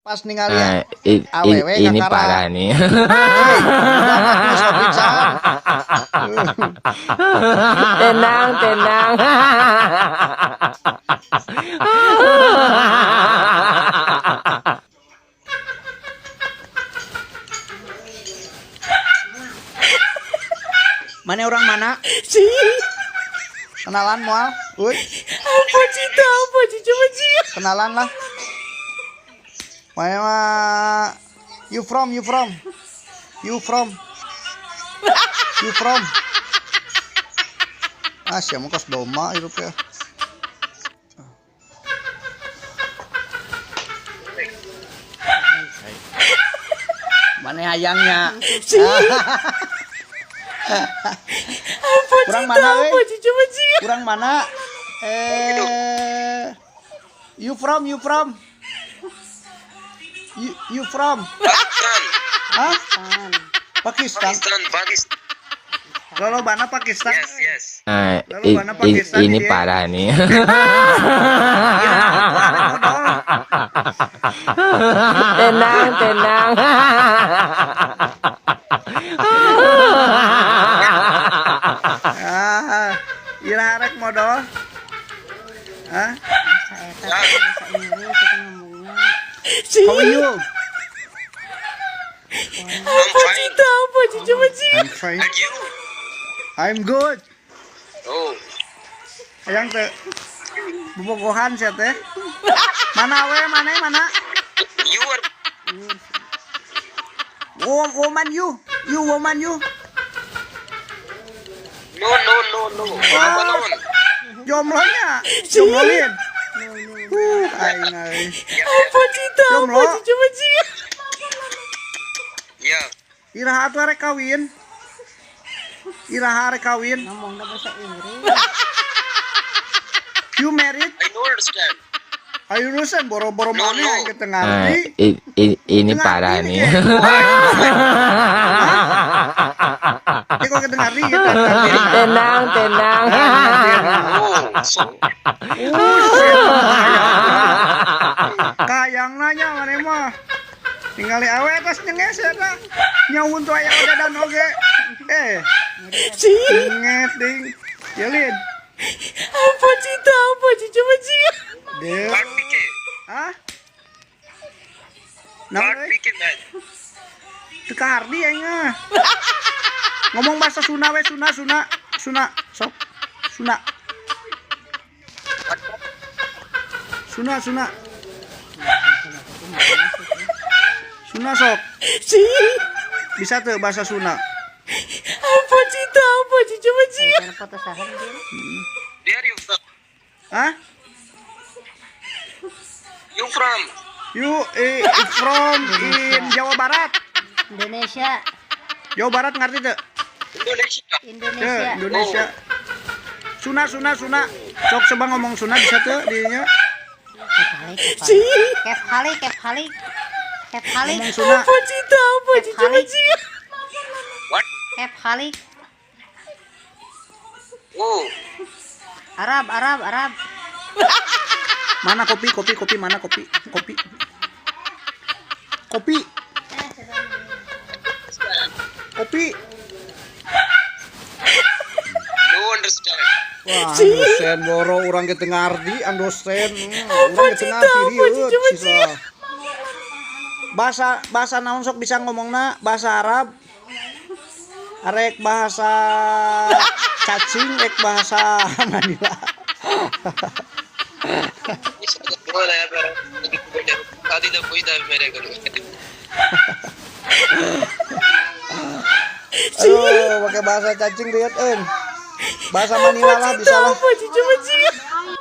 Pas ningali ya. Ini parah nih. Tenang, tenang. Mana orang mana? Kenalan moal. Uy. Apa cinta apa coba sih? Kenalan lah. Mana you from? Ah, siapa kos doma hidup ya. Mana ayangnya? Kurang mana we? Kurang mana? You from? You from? Hah? Pakistan. Lalu mana Pakistan? Yes. Ini parah nih. Tenang, tenang. Ira harek modal. Hah? How are you? I'm fine. And you? I'm good. Oh. Ayang teh bobogohan sia teh. Mana we? Mana? You are. Woman you. You woman you. No. Alone. Jomblonya. Jomblolin. Aing ai. Jomblo. Yeah. Iraha atuh arek kawin. Ngomong bahasa Inggris. You married? I don't understand. Ayo urusan boro-boro No, mana no. yang kita ngerti? Ini parah nih. Kok kita ngerti kita Tenang, tenang. Oh. So. Kayang nanya mana mah. Tinggali awe atas nyenges ya dah. Nyawun tuh aya udah dan oge. Nyenget ding. Yalin. Apa coba sih? Deh. Part PK. Hah? Part Nah, PK man. teka hardi aing ah. Ngomong bahasa Sunda we, Sunda. Sok. Sunda. Sunda sok. Bisa tuh bahasa Sunda. Apa coba sih? Saya foto sahan dia. Where you from? Hah? You from? You from in Jawa Barat. Indonesia. Jawa Barat ngerti tuh? Indonesia. Indonesia. Sunda. Sok coba ngomong Sunda bisa tuh dirinya. Kep kali. Ngomong Sunda. Coba sih? What? Kep kali. Oh. Arab. Mana kopi mana kopi? Kopi. No understand. Wah, dosen boro urang kita ngarti, dosen. Urang kita ngarti dia. Bahasa naon sok bisa ngomongna? Bahasa Arab. Arek bahasa cacing, bahasa Manila. आदि तो कोई दाव मेरे करो Aduh, pakai bahasa cacing lihat bahasa Manila lah bisa lah.